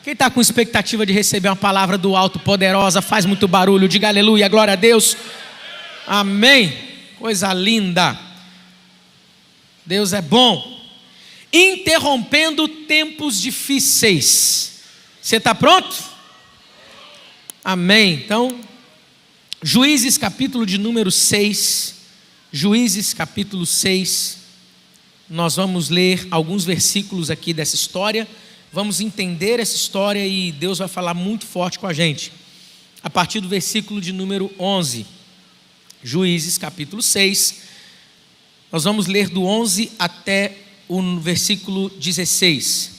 Quem está com expectativa de receber uma palavra do alto poderosa, faz muito barulho, diga aleluia, glória a Deus. Amém. Coisa linda. Deus é bom. Interrompendo tempos difíceis. Você está pronto? Amém. Então, Juízes capítulo de número 6. Juízes capítulo 6. Nós vamos ler alguns versículos aqui dessa história. Vamos entender essa história e Deus vai falar muito forte com a gente. A partir do versículo de número 11. Juízes capítulo 6. Nós vamos ler do 11 até o versículo 16.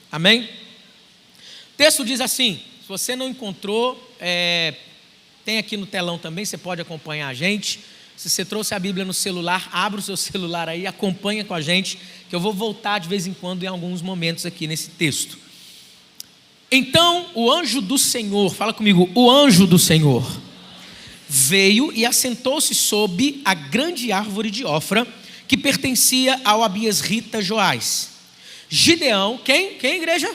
Amém? O texto diz assim, se você não encontrou, tem aqui no telão também, você pode acompanhar a gente. Se você trouxe a Bíblia no celular, abra o seu celular aí, acompanha com a gente, que eu vou voltar de vez em quando em alguns momentos aqui nesse texto. Então o anjo do Senhor, fala comigo, o anjo do Senhor veio e assentou-se sob a grande árvore de Ofra, que pertencia ao Abiesrita Joás. Gideão, quem igreja?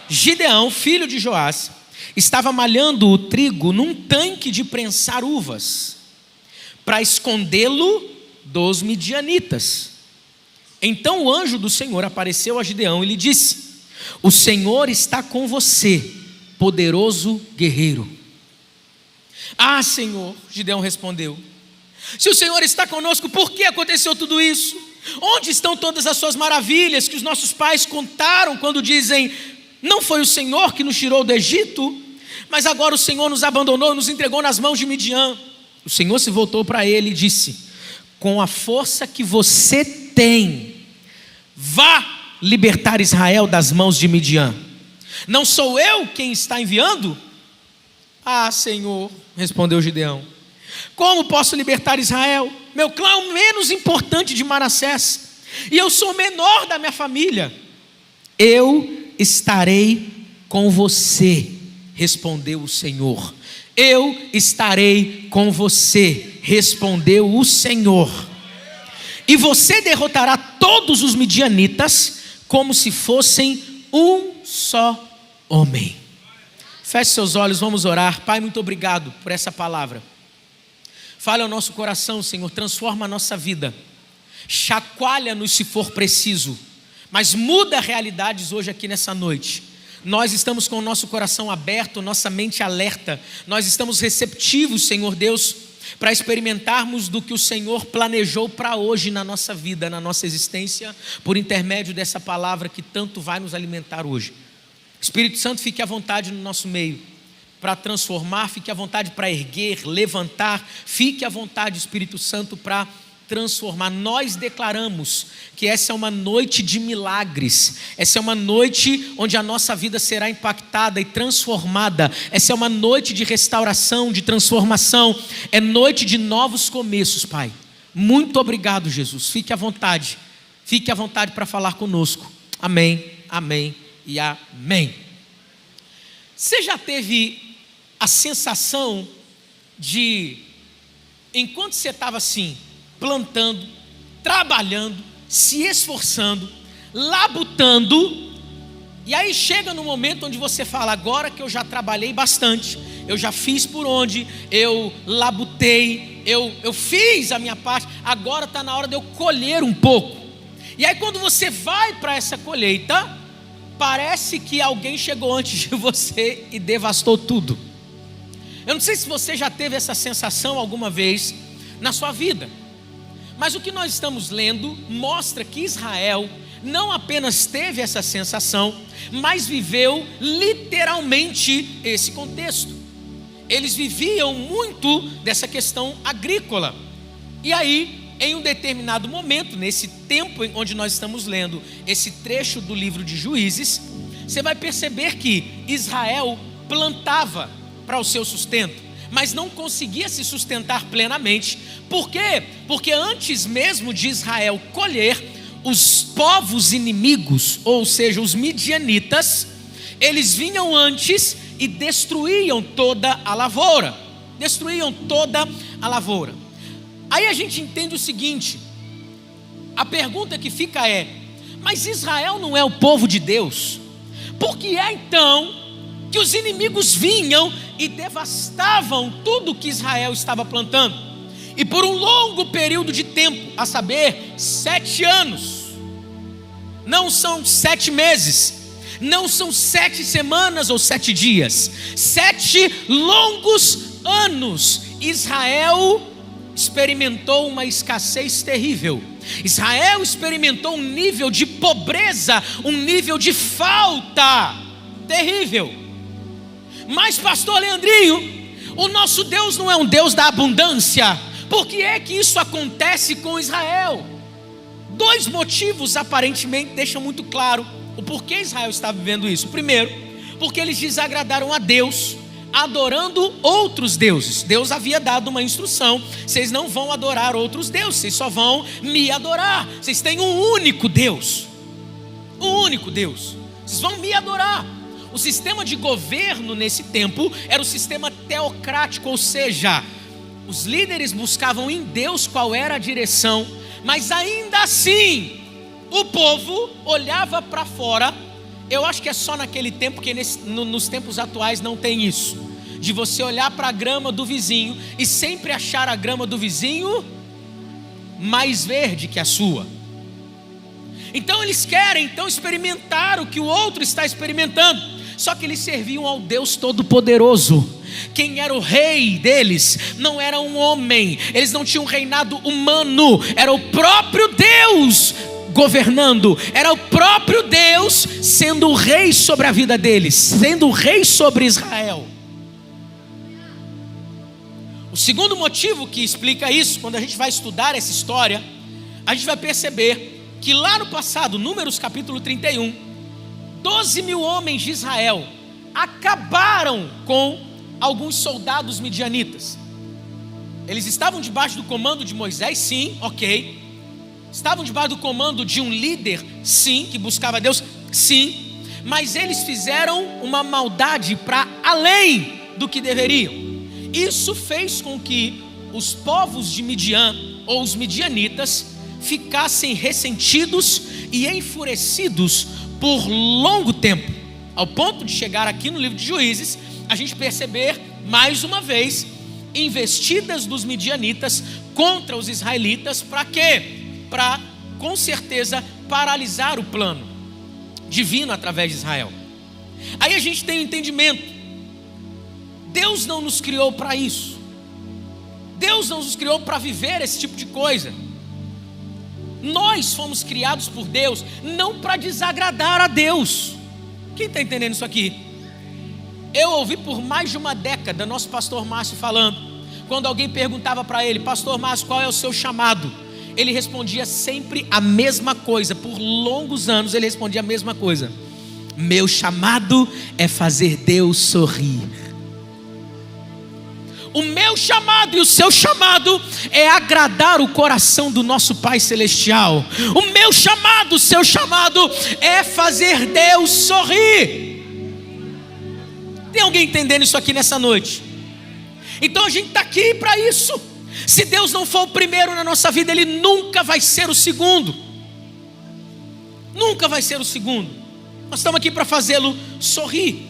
Gideão, filho de Joás, estava malhando o trigo num tanque de prensar uvas, para escondê-lo dos midianitas. Então o anjo do Senhor apareceu a Gideão e lhe disse: o Senhor está com você, poderoso guerreiro. Ah, Senhor, Gideão respondeu, se o Senhor está conosco, por que aconteceu tudo isso? Onde estão todas as suas maravilhas que os nossos pais contaram quando dizem, não foi o Senhor que nos tirou do Egito, mas agora o Senhor nos abandonou e nos entregou nas mãos de Midian? O Senhor se voltou para ele e disse: com a força que você tem, vá libertar Israel das mãos de Midian. Não sou eu quem está enviando? Ah, Senhor, respondeu Gideão, como posso libertar Israel? Meu clã é o menos importante de Manassés, e eu sou o menor da minha família. Eu estarei com você, respondeu o Senhor. Eu estarei com você, respondeu o Senhor. E você derrotará todos os midianitas como se fossem um só homem. Feche seus olhos, vamos orar. Pai, muito obrigado por essa palavra. Fale ao nosso coração, Senhor, transforma a nossa vida. Chacoalha-nos se for preciso, mas muda realidades hoje aqui nessa noite. Nós estamos com o nosso coração aberto, nossa mente alerta. Nós estamos receptivos, Senhor Deus, para experimentarmos do que o Senhor planejou para hoje na nossa vida, na nossa existência, por intermédio dessa palavra que tanto vai nos alimentar hoje. Espírito Santo, fique à vontade no nosso meio para transformar, fique à vontade para erguer, levantar, fique à vontade, Espírito Santo, para transformar. Nós declaramos que essa é uma noite de milagres, essa é uma noite onde a nossa vida será impactada e transformada, essa é uma noite de restauração, de transformação, é noite de novos começos, Pai. Muito obrigado, Jesus, fique à vontade para falar conosco. Amém, amém e amém. Você já teve a sensação de, enquanto você estava assim, plantando, trabalhando, se esforçando, labutando, e aí chega no momento onde você fala, agora que eu já trabalhei bastante, eu já fiz por onde, eu labutei, eu fiz a minha parte, agora está na hora de eu colher um pouco. E aí quando você vai para essa colheita, parece que alguém chegou antes de você e devastou tudo. Eu não sei se você já teve essa sensação alguma vez na sua vida, mas o que nós estamos lendo mostra que Israel não apenas teve essa sensação, mas viveu literalmente esse contexto. Eles viviam muito dessa questão agrícola. E aí, em um determinado momento, nesse tempo onde nós estamos lendo esse trecho do livro de Juízes, você vai perceber que Israel plantava para o seu sustento, mas não conseguia se sustentar plenamente. Por quê? Porque antes mesmo de Israel colher, os povos inimigos, ou seja, os midianitas, eles vinham antes e destruíam toda a lavoura. Aí a gente entende o seguinte, a pergunta que fica é, mas Israel não é o povo de Deus? Por que é então que os inimigos vinham e devastavam tudo que Israel estava plantando? E por um longo período de tempo, a saber, 7 anos, não são 7 meses, não são 7 semanas ou 7 dias, 7 longos anos, Israel experimentou uma escassez terrível. Israel experimentou um nível de pobreza, um nível de falta terrível. Mas pastor Leandrinho, o nosso Deus não é um Deus da abundância. Por que é que isso acontece com Israel? 2 motivos aparentemente deixam muito claro o porquê Israel está vivendo isso. Primeiro, porque eles desagradaram a Deus, adorando outros deuses. Deus havia dado uma instrução: vocês não vão adorar outros deuses, vocês só vão me adorar. Vocês têm um único Deus, vocês vão me adorar. O sistema de governo nesse tempo era o sistema teocrático, ou seja, os líderes buscavam em Deus qual era a direção, mas ainda assim o povo olhava para fora. Eu acho que é só naquele tempo, porque nos tempos atuais não tem isso, de você olhar para a grama do vizinho e sempre achar a grama do vizinho mais verde que a sua. Então eles querem experimentar o que o outro está experimentando. Só que eles serviam ao Deus Todo-Poderoso. Quem era o rei deles não era um homem, eles não tinham um reinado humano, era o próprio Deus governando, era o próprio Deus sendo o rei sobre a vida deles, sendo o rei sobre Israel. O segundo motivo que explica isso, quando a gente vai estudar essa história, a gente vai perceber que lá no passado, Números capítulo 31, 12 mil homens de Israel acabaram com alguns soldados midianitas. Eles estavam debaixo do comando de Moisés, sim, ok. Estavam debaixo do comando de um líder, sim, que buscava Deus, sim. Mas eles fizeram uma maldade para além do que deveriam. Isso fez com que os povos de Midian, ou os midianitas, ficassem ressentidos e enfurecidos por longo tempo, ao ponto de chegar aqui no livro de Juízes, a gente perceber mais uma vez investidas dos midianitas contra os israelitas. Para quê? Para, com certeza, paralisar o plano divino através de Israel. Aí a gente tem o entendimento: Deus não nos criou para isso. Deus não nos criou para viver esse tipo de coisa. Nós fomos criados por Deus não para desagradar a Deus. Quem está entendendo isso aqui? Eu ouvi por mais de uma década nosso pastor Márcio falando, quando alguém perguntava para ele: pastor Márcio, qual é o seu chamado? Ele respondia sempre a mesma coisa. Por longos anos ele respondia a mesma coisa: meu chamado é fazer Deus sorrir. O meu chamado e o seu chamado é agradar o coração do nosso Pai Celestial. O meu chamado, o seu chamado é fazer Deus sorrir. Tem alguém entendendo isso aqui nessa noite? Então a gente está aqui para isso. Se Deus não for o primeiro na nossa vida, Ele nunca vai ser o segundo. Nunca vai ser o segundo. Nós estamos aqui para fazê-lo sorrir.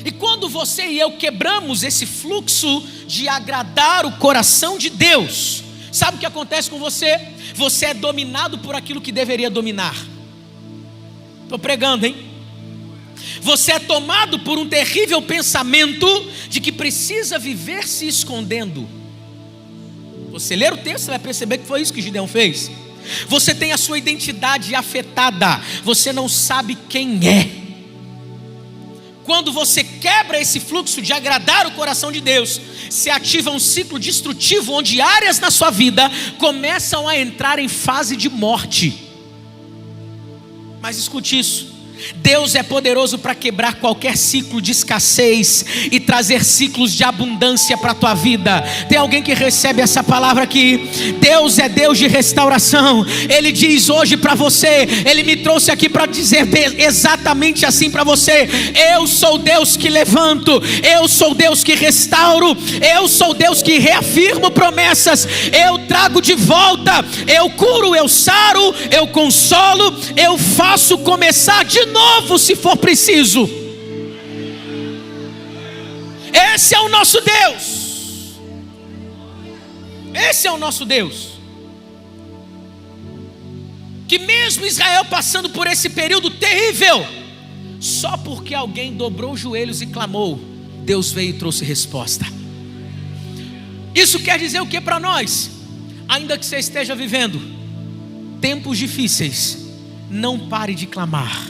E quando você e eu quebramos esse fluxo de agradar o coração de Deus, sabe o que acontece com você? Você é dominado por aquilo que deveria dominar. Estou pregando, hein? Você é tomado por um terrível pensamento de que precisa viver se escondendo. Você ler o texto, você vai perceber que foi isso que Gideão fez. Você tem a sua identidade afetada, você não sabe quem é. Quando você quebra esse fluxo de agradar o coração de Deus, se ativa um ciclo destrutivo, onde áreas na sua vida começam a entrar em fase de morte. Mas escute isso: Deus é poderoso para quebrar qualquer ciclo de escassez e trazer ciclos de abundância para a tua vida. Tem alguém que recebe essa palavra aqui? Deus é Deus de restauração. Ele diz hoje para você, Ele me trouxe aqui para dizer exatamente assim para você: eu sou Deus que levanto, eu sou Deus que restauro, eu sou Deus que reafirmo promessas, eu trago de volta, eu curo, eu saro, eu consolo, eu faço começar de novo se for preciso. Esse é o nosso Deus. Esse é o nosso Deus. Que mesmo Israel passando por esse período terrível, só porque alguém dobrou os joelhos e clamou, Deus veio e trouxe resposta. Isso quer dizer o que para nós? Ainda que você esteja vivendo tempos difíceis, não pare de clamar.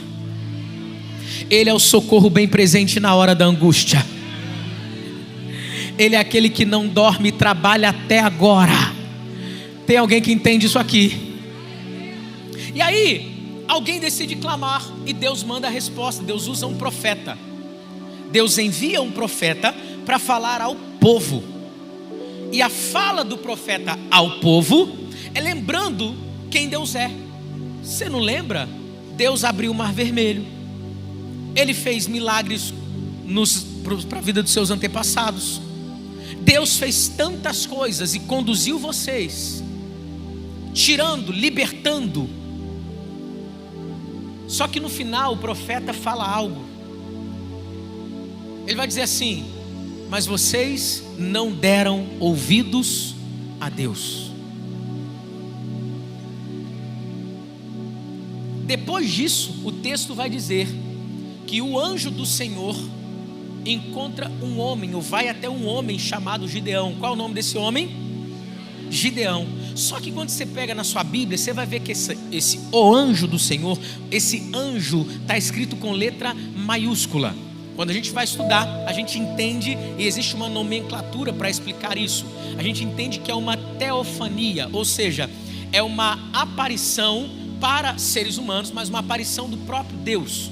Ele é o socorro bem presente na hora da angústia. Ele é aquele que não dorme e trabalha até agora. Tem alguém que entende isso aqui? E aí, alguém decide clamar e Deus manda a resposta. Deus usa um profeta. Deus envia um profeta para falar ao povo. E a fala do profeta ao povo é lembrando quem Deus é. Você não lembra? Deus abriu o mar vermelho. Ele fez milagres para a vida dos seus antepassados. Deus fez tantas coisas e conduziu vocês, tirando, libertando. Só que no final o profeta fala algo. Ele vai dizer assim: mas vocês não deram ouvidos a Deus. Depois disso, o texto vai dizer que o anjo do Senhor encontra um homem, ou vai até um homem chamado Gideão. Qual é o nome desse homem? Gideão. Só que quando você pega na sua Bíblia, você vai ver que o anjo do Senhor, esse anjo está escrito com letra maiúscula. Quando a gente vai estudar, a gente entende, e existe uma nomenclatura para explicar isso. A gente entende que é uma teofania, ou seja, é uma aparição para seres humanos, mas uma aparição do próprio Deus.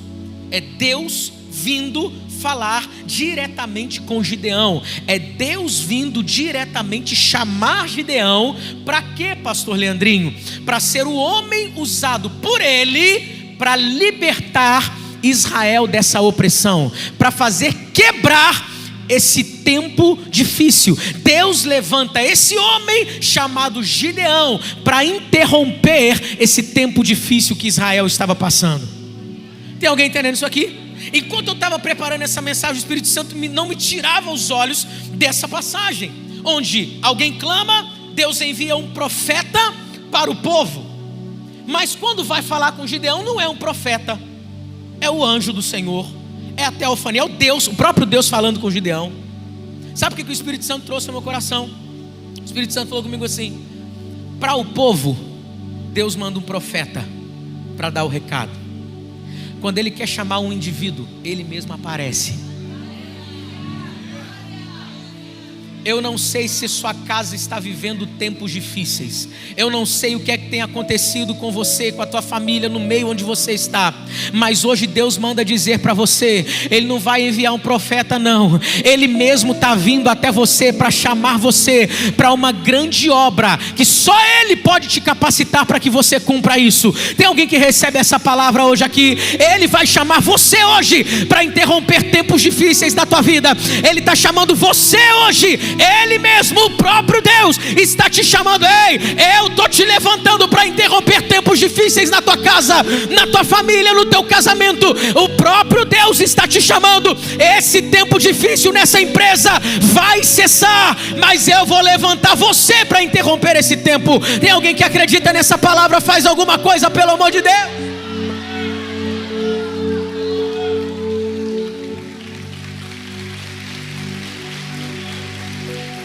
É Deus vindo falar diretamente com Gideão. É Deus vindo diretamente chamar Gideão. Para quê, pastor Leandrinho? Para ser o homem usado por ele para libertar Israel dessa opressão, para fazer quebrar esse tempo difícil. Deus levanta esse homem chamado Gideão para interromper esse tempo difícil que Israel estava passando. Tem alguém entendendo isso aqui? Enquanto eu estava preparando essa mensagem, o Espírito Santo não me tirava os olhos dessa passagem, onde alguém clama, Deus envia um profeta para o povo. Mas quando vai falar com Gideão, não é um profeta, é o anjo do Senhor, é a teofania, é o Deus, o próprio Deus falando com Gideão. Sabe o que o Espírito Santo trouxe ao meu coração? O Espírito Santo falou comigo assim: para o povo, Deus manda um profeta para dar o recado. Quando Ele quer chamar um indivíduo, Ele mesmo aparece. Eu não sei se sua casa está vivendo tempos difíceis. Eu não sei o que é que tem acontecido com você, com a tua família, no meio onde você está. Mas hoje Deus manda dizer para você: Ele não vai enviar um profeta não. Ele mesmo está vindo até você para chamar você para uma grande obra, que só Ele pode te capacitar para que você cumpra isso. Tem alguém que recebe essa palavra hoje aqui? Ele vai chamar você hoje para interromper tempos difíceis da tua vida. Ele está chamando você hoje. Ele mesmo, o próprio Deus, está te chamando. Ei, eu estou te levantando para interromper tempos difíceis na tua casa, na tua família, no teu casamento. O próprio Deus está te chamando. Esse tempo difícil nessa empresa vai cessar, mas eu vou levantar você para interromper esse tempo. Tem alguém que acredita nessa palavra? Faz alguma coisa, pelo amor de Deus.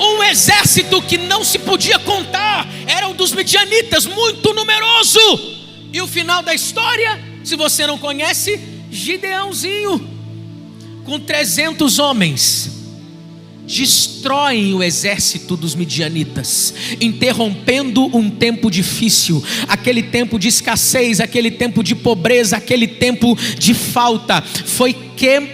Um exército que não se podia contar era o dos midianitas, muito numeroso. E o final da história, se você não conhece, Gideãozinho com 300 homens destroem o exército dos midianitas, interrompendo um tempo difícil, aquele tempo de escassez, aquele tempo de pobreza, aquele tempo de falta. Foi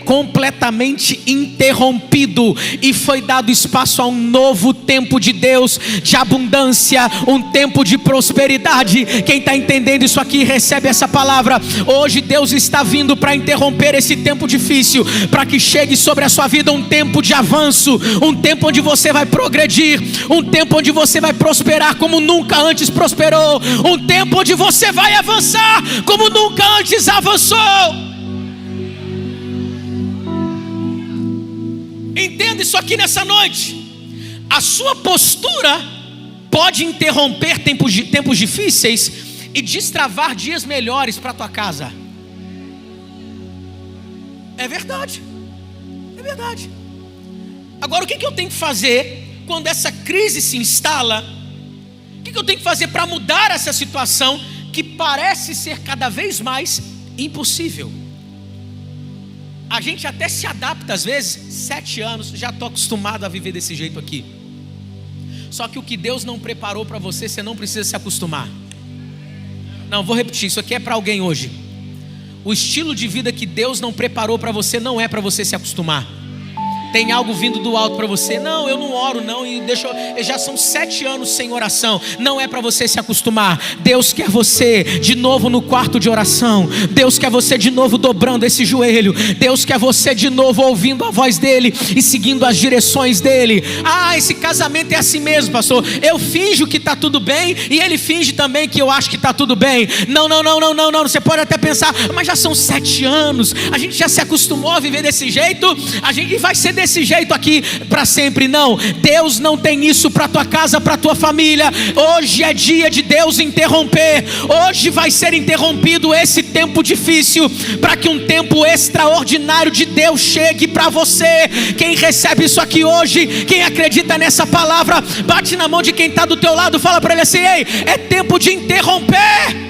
completamente interrompido e foi dado espaço a um novo tempo de Deus, de abundância, um tempo de prosperidade. Quem está entendendo isso aqui, recebe essa palavra. Hoje Deus está vindo para interromper esse tempo difícil, para que chegue sobre a sua vida um tempo de avanço, um tempo onde você vai progredir, um tempo onde você vai prosperar como nunca antes prosperou, um tempo onde você vai avançar como nunca antes avançou. Entenda isso aqui nessa noite. A sua postura pode interromper tempos difíceis e destravar dias melhores para a tua casa. É verdade. É verdade. Agora, o que eu tenho que fazer quando essa crise se instala? O que eu tenho que fazer para mudar essa situação que parece ser cada vez mais impossível? A gente até se adapta às vezes. 7 anos, já estou acostumado a viver desse jeito aqui. Só que o que Deus não preparou para você, você não precisa se acostumar. Não, vou repetir, isso aqui é para alguém hoje. O estilo de vida que Deus não preparou para você não é para você se acostumar. Tem algo vindo do alto para você. Não, eu não oro não, já são 7 anos sem oração. Não é para você se acostumar. Deus quer você de novo no quarto de oração. Deus quer você de novo dobrando esse joelho. Deus quer você de novo ouvindo a voz dele e seguindo as direções dele. Ah, esse casamento é assim mesmo, pastor. Eu finjo que está tudo bem e ele finge também que eu acho que está tudo bem. Não. Você pode até pensar, mas já são 7 anos. A gente já se acostumou a viver desse jeito. E vai ser desse jeito aqui para sempre. Não, Deus não tem isso para tua casa, para tua família. Hoje é dia de Deus interromper. Hoje vai ser interrompido esse tempo difícil para que um tempo extraordinário de Deus chegue para você. Quem recebe isso aqui hoje, quem acredita nessa palavra, bate na mão de quem está do teu lado, fala para ele assim: ei, é tempo de interromper.